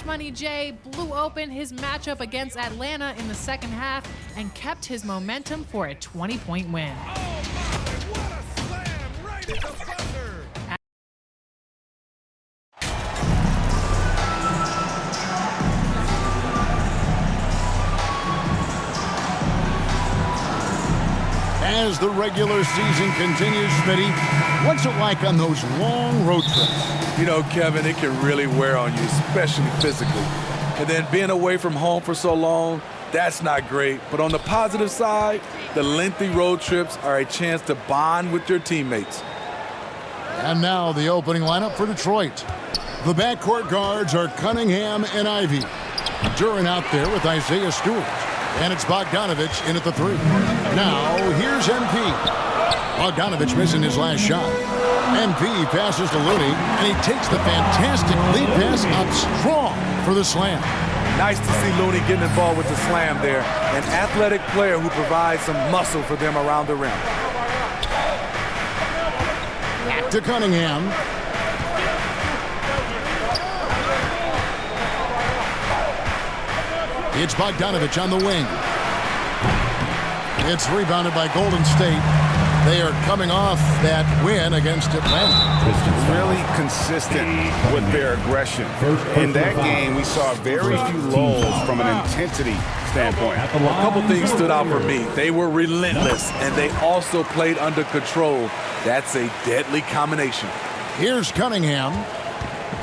Cash Money J blew open his matchup against Atlanta in the second half and kept his momentum for a 20-point win. Oh my, what a slam right at the buzzer! As the regular season continues, Smitty, what's it like on those long road trips? You know, Kevin, it can really wear on you, especially physically. And then being away from home for so long, that's not great. But on the positive side, the lengthy road trips are a chance to bond with your teammates. And now the opening lineup for Detroit. The backcourt guards are Cunningham and Ivy. Duran out there with Isaiah Stewart. And it's Bogdanovich in at the 3. Now, here's MP. Bogdanovich missing his last shot. MP passes to Looney, and he takes the fantastic lead pass up strong for the slam. Nice to see Looney getting involved with the slam there. An athletic player who provides some muscle for them around the rim. Back to Cunningham. It's Bogdanovich on the wing. It's rebounded by Golden State. They are coming off that win against Atlanta. Really consistent with their aggression. In that game, we saw very few lulls from an intensity standpoint. A couple things stood out for me. They were relentless, and they also played under control. That's a deadly combination. Here's Cunningham.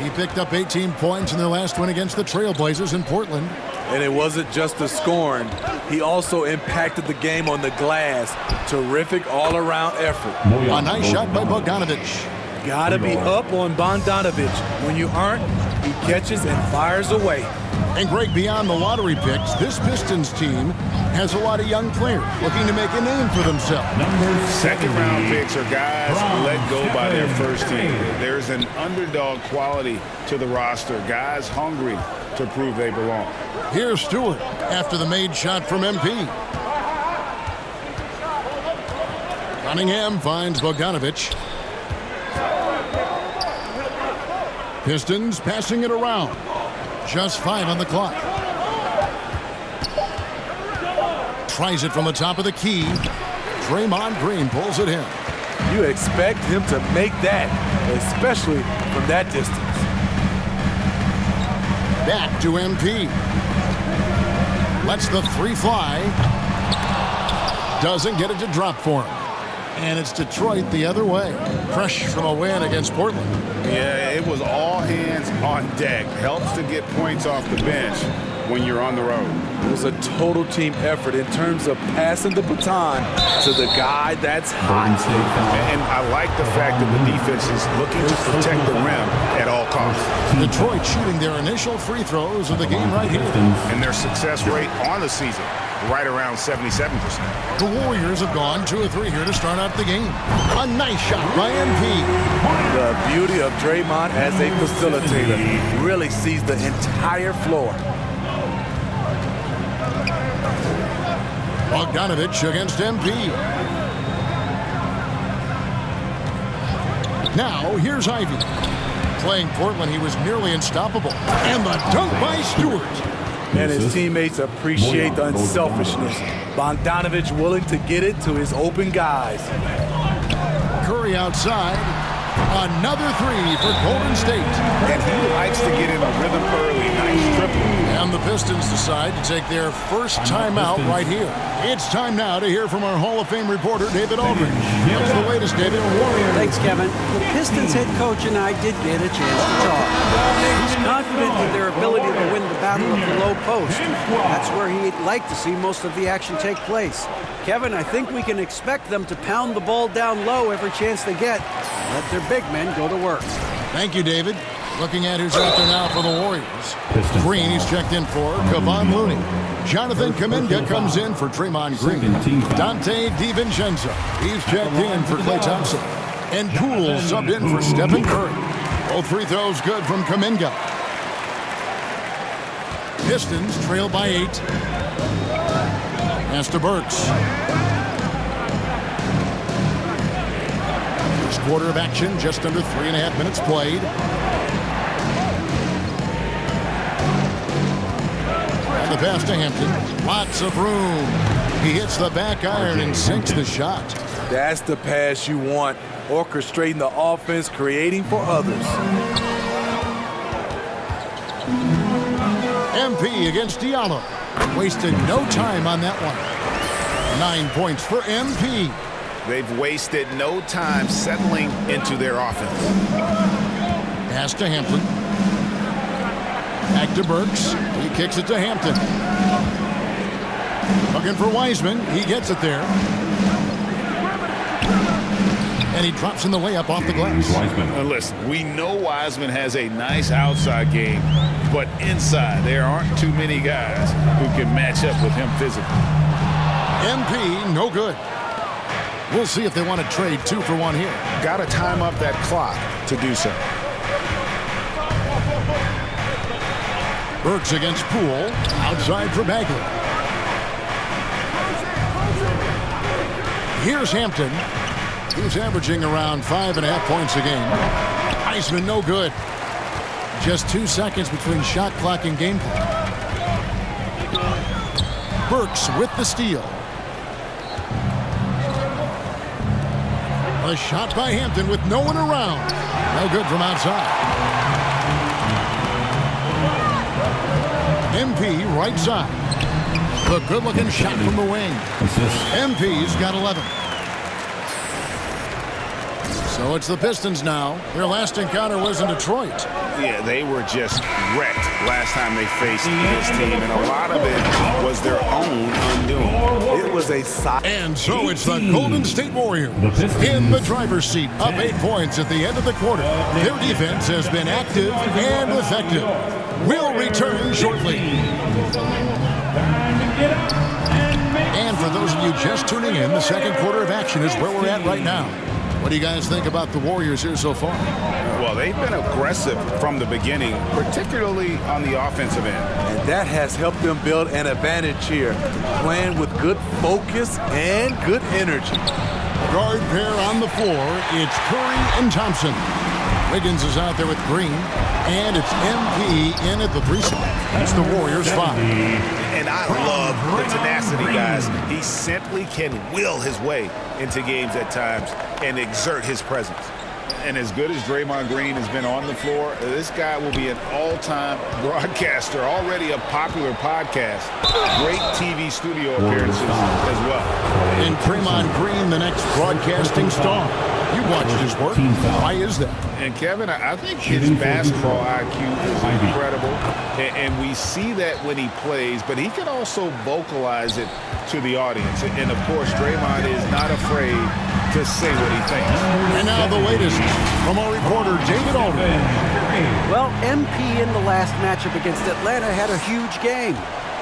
He picked up 18 points in their last win against the Trailblazers in Portland. And it wasn't just the scoring. He also impacted the game on the glass. Terrific all-around effort. A nice shot by Bogdanovich. Gotta be up on Bogdanovich. When you aren't, he catches and fires away. And Greg, beyond the lottery picks, this Pistons team has a lot of young players looking to make a name for themselves. Second-round picks are guys let go by their first team. There's an underdog quality to the roster. Guys hungry to prove they belong. Here's Stewart after the made shot from MP. Cunningham finds Bogdanovich. Pistons passing it around. Just 5 on the clock. Tries it from the top of the key. Draymond Green pulls it in. You expect him to make that, especially from that distance. Back to MP. Lets the 3 fly. Doesn't get it to drop for him. And it's Detroit the other way. Fresh from a win against Portland. Yeah, it was all hands on deck. Helps to get points off the bench when you're on the road. It was a total team effort in terms of passing the baton to the guy that's hot. And I like the fact that the defense is looking to protect the rim at all costs. Detroit shooting their initial free throws of the game right here. And their success rate on the season, right around 77%. The Warriors have gone 2 of 3 here to start out the game. A nice shot by MP. The beauty of Draymond as a facilitator really sees the entire floor. Bogdanovich against MP. Now, here's Ivy. Playing Portland, he was nearly unstoppable. And the dunk by Stewart. And his teammates appreciate the unselfishness. Bogdanovich willing to get it to his open guys. Curry outside. Another 3 for Golden State. And he likes to get in a rhythm early. Nice triple. And the Pistons decide to take their first timeout right here. It's time now to hear from our Hall of Fame reporter, David Aldridge. What's the latest, David? Thanks, Kevin. The Pistons head coach and I did get a chance to talk. He's confident in their ability to win the battle of the low post. That's where he'd like to see most of the action take place. Kevin, I think we can expect them to pound the ball down low every chance they get. Let their big men go to work. Thank you, David. Looking at who's out there now for the Warriors. Green, he's checked in for Kevon Looney. Jonathan Kuminga comes in for Draymond Green. Dante DiVincenzo, he's checked in for Klay Thompson. And Poole subbed in for Stephen Curry. Both free throws good from Kuminga. Pistons trail by 8. Pass to Burks. First quarter of action, just under 3.5 minutes played. pass to Hampton. Lots of room. He hits the back iron and sinks the shot. That's the pass you want. Orchestrating the offense, creating for others. MP against Diallo. Wasted no time on that one. 9 points for MP. They've wasted no time settling into their offense. Pass to Hampton. Back to Burks. He kicks it to Hampton. Looking for Wiseman. He gets it there. And he drops in the layup off the glass. Listen, we know Wiseman has a nice outside game, but inside there aren't too many guys who can match up with him physically. MP, no good. We'll see if they want to trade 2 for 1 here. Got to time up that clock to do so. Burks against Poole. Outside for Bagley. Here's Hampton. He's averaging around 5.5 points a game. Wiseman, no good. Just 2 seconds between shot clock and game clock. Burks with the steal. A shot by Hampton with no one around. No good from outside. MP right side. A good-looking shot from the wing. MP's got 11. So it's the Pistons now. Their last encounter was in Detroit. Yeah, they were just wrecked last time they faced this team, and a lot of it was their own undoing. It was a side. And so it's the Golden State Warriors in the driver's seat, up 8 points at the end of the quarter. Their defense has been active and effective. We'll return shortly. And for those of you just tuning in, the second quarter of action is where we're at right now. What do you guys think about the Warriors here so far? Well, they've been aggressive from the beginning, particularly on the offensive end. And that has helped them build an advantage here, playing with good focus and good energy. Guard pair on the floor. It's Curry and Thompson. Wiggins is out there with Green, and it's MP in at the 3 spot. That's the Warriors 5. And I love the tenacity, guys. He simply can will his way into games at times and exert his presence. And as good as Draymond Green has been on the floor, this guy will be an all-time broadcaster, already a popular podcast, great TV studio appearances as well. And Draymond Green, the next broadcasting star. You watched his work. Why is that? And Kevin, I think his basketball IQ is incredible, and we see that when he plays, but he can also vocalize it to the audience. And of course, Draymond is not afraid to say what he thinks. And now the latest from our reporter, David Aldridge. Well, MP in the last matchup against Atlanta had a huge game.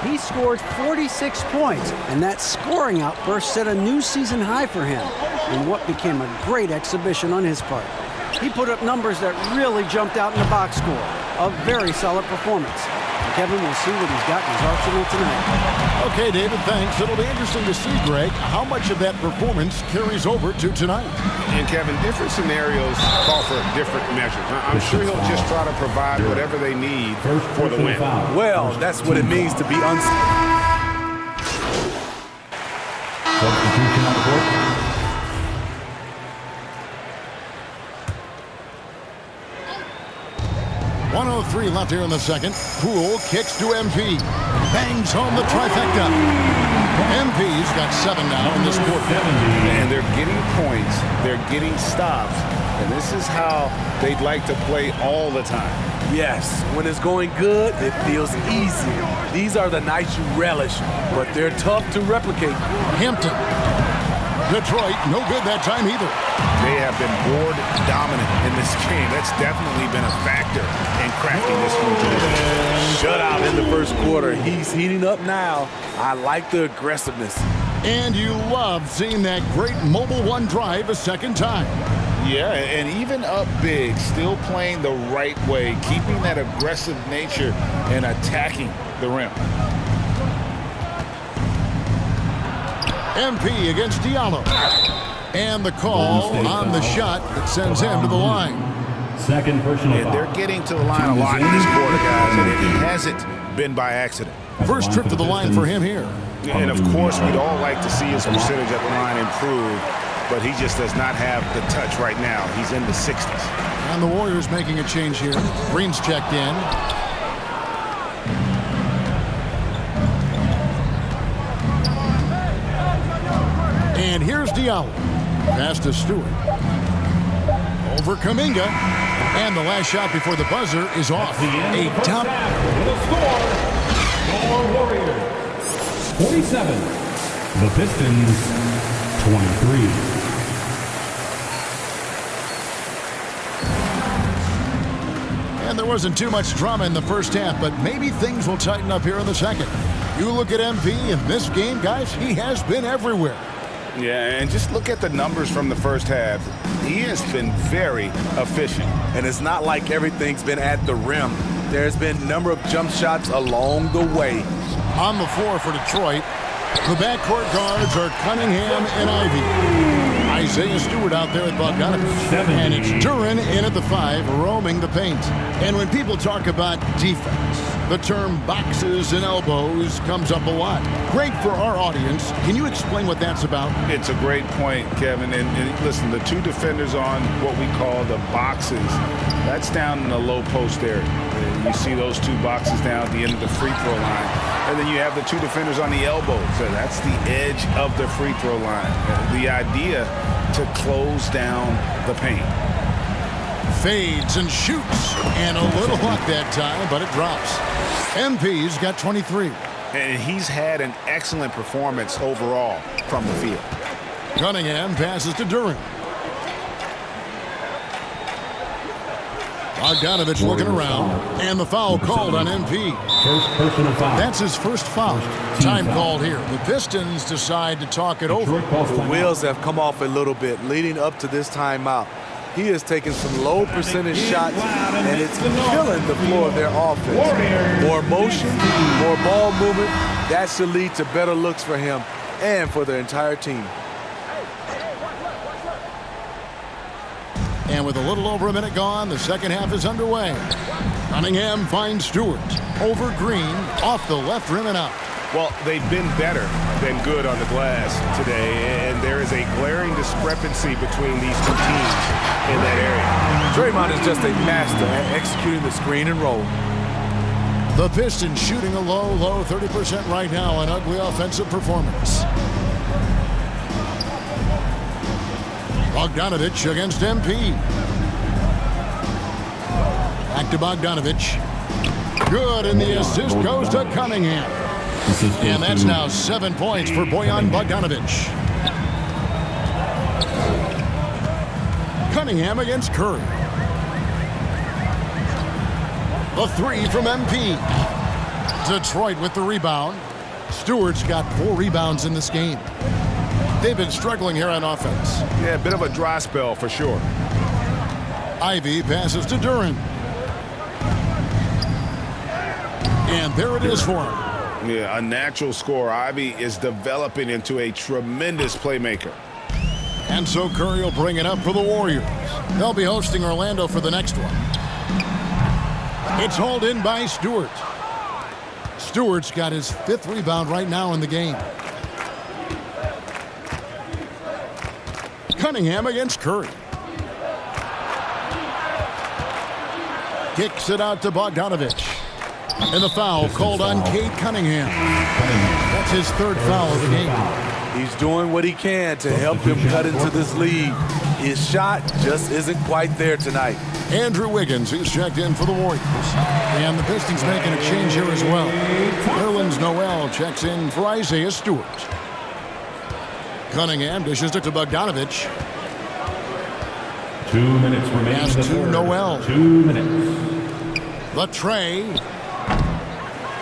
He scored 46 points, and that scoring outburst set a new season high for him in what became a great exhibition on his part. He put up numbers that really jumped out in the box score. A very solid performance. And Kevin will see what he's got in his arsenal tonight. Okay, David, thanks. It'll be interesting to see, Greg, how much of that performance carries over to tonight. And Kevin, different scenarios call for different measures. I'm sure he'll just try to provide whatever they need for the win. Well, that's what it means to be Substitution on the court. 1:03 left here in the second. Poole kicks to MP. Bangs home the trifecta. MP's got 7 now in this quarter. And they're getting points. They're getting stops. And this is how they'd like to play all the time. Yes, when it's going good, it feels easy. These are the nights you relish, but they're tough to replicate. Hampton. Detroit, no good that time either. They have been board dominant in this game. That's definitely been a factor in crafting this one. Shutout in the first quarter. He's heating up now. I like the aggressiveness. And you love seeing that great mobile one drive a second time. Yeah, and even up big, still playing the right way, keeping that aggressive nature and attacking the rim. MP against Diallo. And the call on the shot that sends him to the line. Second personal And foul. they're getting to the line a lot in this quarter, guys, and it hasn't been by accident. First trip to the line for him here. And, of course, we'd all like to see his percentage at the line improve, but he just does not have the touch right now. He's in the 60s. And the Warriors making a change here. Green's checked in. And here's Diallo. Pass to Stewart. Over Kuminga. And the last shot before the buzzer is off. A dump. With a score, your Warriors 47. The Pistons 23. And there wasn't too much drama in the first half, but maybe things will tighten up here in the second. You look at MP in this game, guys, he has been everywhere. Yeah, and just look at the numbers from the first half. He has been very efficient. And it's not like everything's been at the rim. There's been a number of jump shots along the way. On the floor for Detroit, the backcourt guards are Cunningham and Ivy. Isaiah Stewart out there with Bogdanovich. And it's Duren in at the 5, roaming the paint. And when people talk about defense, the term boxes and elbows comes up a lot. Great for our audience. Can you explain what that's about? It's a great point, Kevin. And listen, the two defenders on what we call the boxes, that's down in the low post area. And you see those two boxes down at the end of the free throw line. And then you have the two defenders on the elbows. So that's the edge of the free throw line. The idea to close down the paint. Fades and shoots. And a little luck that time, but it drops. MP's got 23. And he's had an excellent performance overall from the field. Cunningham passes to Duren. Bogdanovich looking around, and the foul called on MP. First personal foul. That's his first foul. Time called here. The Pistons decide to talk it over. The wheels have come off a little bit leading up to this timeout. He has taken some low percentage shots, and it's killing the floor of their offense. More motion, more ball movement. That should lead to better looks for him and for the entire team. And with a little over a minute gone, the second half is underway. Cunningham finds Stewart. Over Green, off the left rim and out. Well, they've been better than good on the glass today, and there is a glaring discrepancy between these two teams in that area. Draymond is just a master at executing the screen and roll. The Pistons shooting a low 30% right now, an ugly offensive performance. Bogdanovich against MP. Back to Bogdanovich. Good, and the assist goes to Cunningham. And that's now 7 points for Bojan Bogdanovich. Cunningham against Curry. The 3 from MP. Detroit with the rebound. Stewart's got 4 rebounds in this game. They've been struggling here on offense. Yeah, a bit of a dry spell for sure. Ivy passes to Duren. And there it is for him. Yeah, a natural scorer. Ivy is developing into a tremendous playmaker. And so Curry will bring it up for the Warriors. They'll be hosting Orlando for the next one. It's hauled in by Stewart. Stewart's got his 5th rebound right now in the game. Cunningham against Curry. Kicks it out to Bogdanovich. And the foul called on Cade Cunningham. That's his 3rd foul of the game. He's doing what he can to help him cut into this lead. His shot just isn't quite there tonight. Andrew Wiggins, who's checked in for the Warriors. And the Pistons making a change here as well. Nerlens Noel checks in for Isaiah Stewart. Cunningham dishes it to Bogdanovich. 2 minutes remaining. Pass to Noel. 2 minutes. The tray.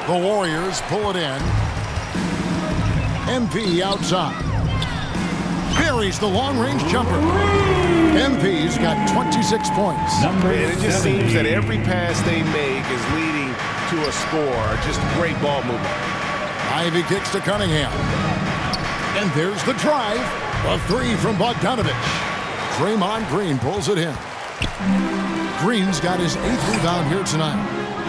The Warriors pull it in. MP outside. Buries the long-range jumper. MP's got 26 points. And it just seems that every pass they make is leading to a score. Just great ball movement. Ivy kicks to Cunningham. And there's the drive. A 3 from Bogdanovich. Draymond Green pulls it in. Green's got his 8th rebound here tonight.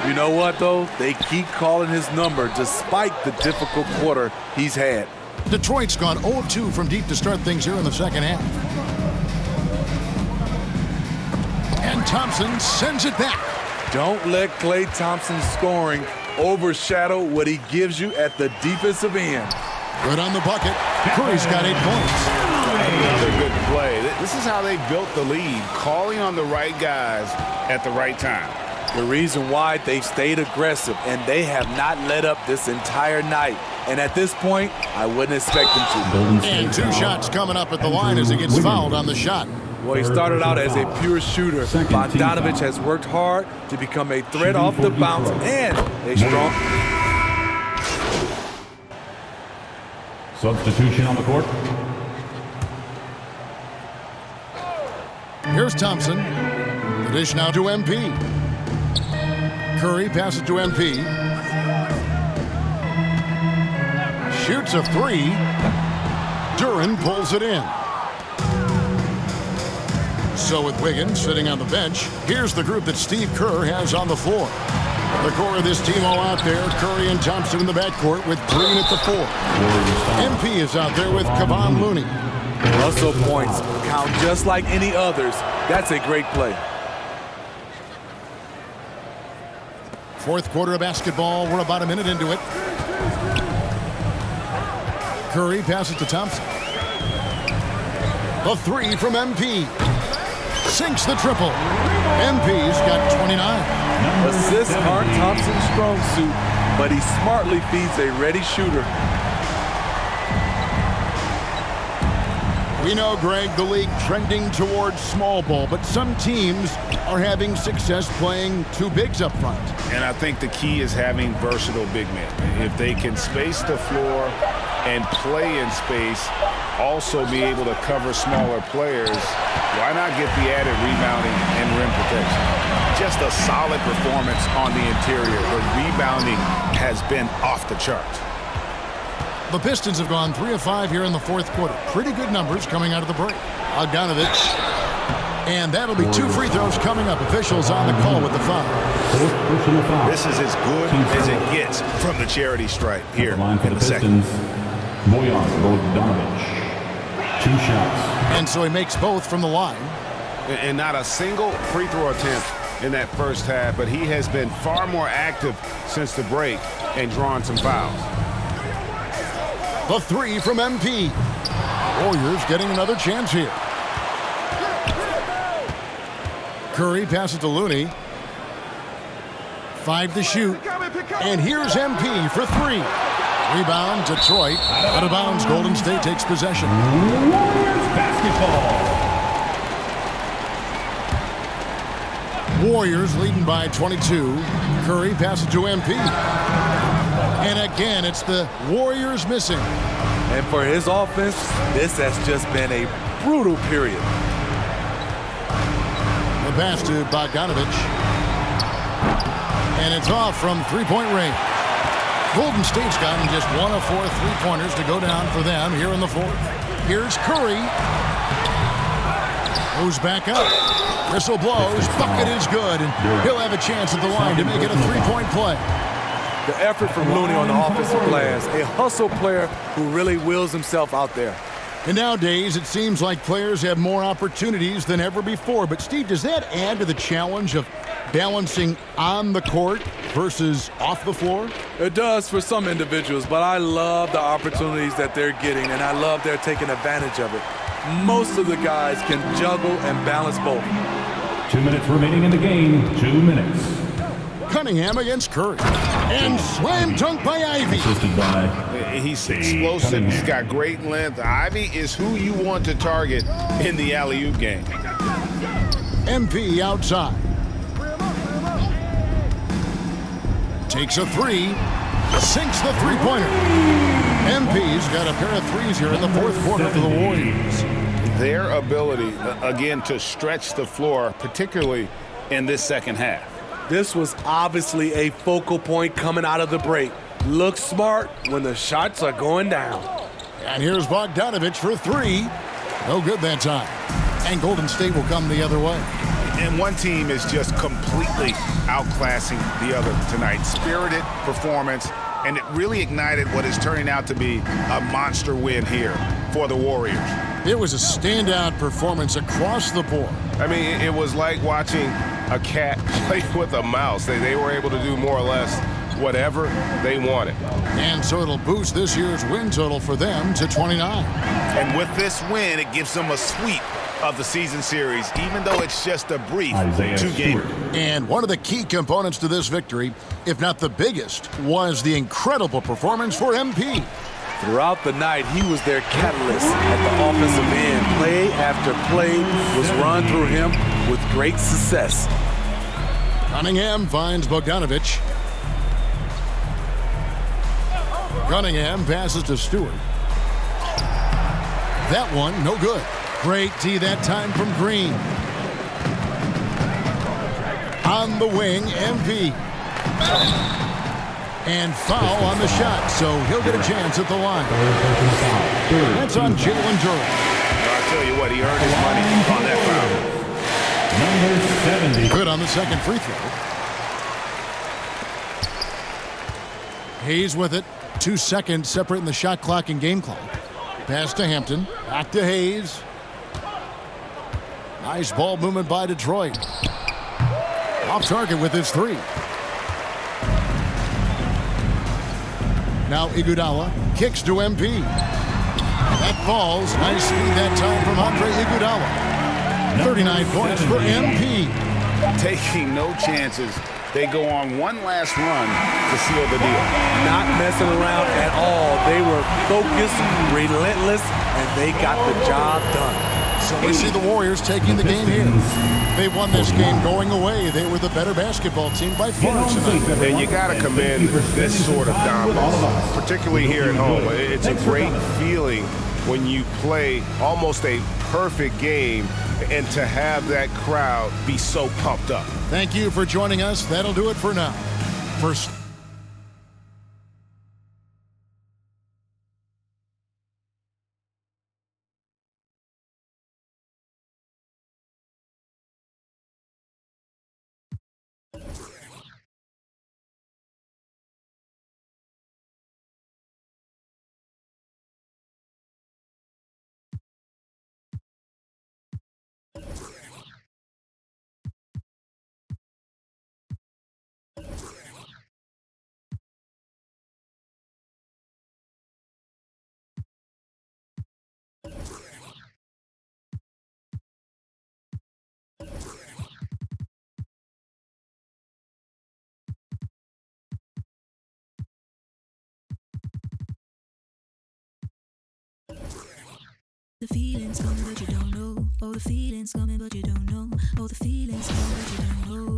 You know what, though? They keep calling his number despite the difficult quarter he's had. Detroit's gone 0-2 from deep to start things here in the second half. And Thompson sends it back. Don't let Klay Thompson's scoring overshadow what he gives you at the defensive end. Good on the bucket. Curry's got 8 points. Another good play. This is how they built the lead, calling on the right guys at the right time. The reason why they've stayed aggressive, and they have not let up this entire night. And at this point, I wouldn't expect them to. And 2 shots coming up at the line as he gets fouled on the shot. Well, he started out as a pure shooter. Bogdanovich has worked hard to become a threat off the bounce and a strong. Substitution on the court. Here's Thompson. The dish now to MP. Curry passes to MP. Shoots a 3. Duran pulls it in. So with Wiggins sitting on the bench, here's the group that Steve Kerr has on the floor. The core of this team all out there. Curry and Thompson in the backcourt with Green at the 4. MP is out there with Kevon Looney. Russell points count just like any others. That's a great play. Fourth quarter of basketball. We're about a minute into it. Curry passes to Thompson. The 3 from MP. Sinks the triple. MP's got 29. Assists aren't Thompson's strong suit, but he smartly feeds a ready shooter. We know, Greg, the league trending towards small ball, but some teams are having success playing 2 bigs up front. And I think the key is having versatile big men. If they can space the floor and play in space, also be able to cover smaller players, why not get the added rebounding and rim protection? Just a solid performance on the interior. The rebounding has been off the charts. The Pistons have gone 3 of 5 here in the fourth quarter. Pretty good numbers coming out of the break. Bogdanovich. And that'll be 2 free throws coming up. Officials on the call with the foul. This is as good as it gets from the charity stripe here in the second. Bogdanovich. 2 shots. And so he makes both from the line. And not a single free throw attempt in that first half, but he has been far more active since the break and drawn some fouls. The 3 from MP. Warriors getting another chance here. Curry passes to Looney. 5 to shoot. And here's MP for 3. Rebound, Detroit. Out of bounds, Golden State takes possession. Warriors basketball. Warriors leading by 22. Curry passes to MP. And again, it's the Warriors missing. And for his offense, this has just been a brutal period. The pass to Bogdanovich. And it's off from 3-point range. Golden State's gotten just 1 of 4 3-pointers to go down for them here in the fourth. Here's Curry. Goes back up. Whistle blows. Bucket is good. And he'll have a chance at the line to make it a 3-point play. The effort from Looney on the offensive glass. A hustle player who really wills himself out there. And nowadays, it seems like players have more opportunities than ever before. But, Steve, does that add to the challenge of balancing on the court versus off the floor? It does for some individuals, but I love the opportunities that they're getting, and I love they're taking advantage of it. Most of the guys can juggle and balance both. 2 minutes remaining in the game. 2 minutes. Cunningham against Curry. And slam dunk by Ivy. Assisted by He's explosive. He's got great length. Ivy is who you want to target in the alley-oop game. MP outside. Takes a 3. Sinks the 3-pointer. MP's got a pair of 3s here in the fourth quarter for the Warriors. Their ability, again, to stretch the floor, particularly in this second half. This was obviously a focal point coming out of the break. Look smart when the shots are going down. And here's Bogdanovich for 3. No good that time. And Golden State will come the other way. And one team is just completely outclassing the other tonight. Spirited performance, and it really ignited what is turning out to be a monster win here for the Warriors. It was a standout performance across the board. I mean, it was like watching a cat play with a mouse. They were able to do more or less whatever they wanted. And so it'll boost this year's win total for them to 29. And with this win, it gives them a sweep of the season series, even though it's just a brief two-game. And one of the key components to this victory, if not the biggest, was the incredible performance for MP. Throughout the night, he was their catalyst at the offensive end. Play after play was run through him with great success. Cunningham finds Bogdanovich. Cunningham passes to Stewart. That one, no good. Great D that time from Green. On the wing, MP. And foul on the shot, so he'll get a chance at the line. That's on Jalen Durant. I'll tell you what, he earned his money on that foul. Number 70. Good on the second free throw. Hayes with it. 2 seconds separating the shot clock and game clock. Pass to Hampton. Back to Hayes. Nice ball movement by Detroit. Off target with his three. Now Iguodala kicks to MP. That falls. Nice speed that time from Andre Iguodala. 39 points for MP. Taking no chances. They go on one last run to seal the deal. Not messing around at all. They were focused, relentless, and they got the job done. So we see the Warriors taking the game here. They won this game going away. They were the better basketball team by far tonight. And you got to commend this sort of dominance, particularly here at home. It's a great feeling when you play almost a perfect game and to have that crowd be so pumped up. Thank you for joining us. That'll do it for now. First. The feeling's coming but you don't know. Oh, the feeling's coming but you don't know. Oh, the feeling's coming but you don't know.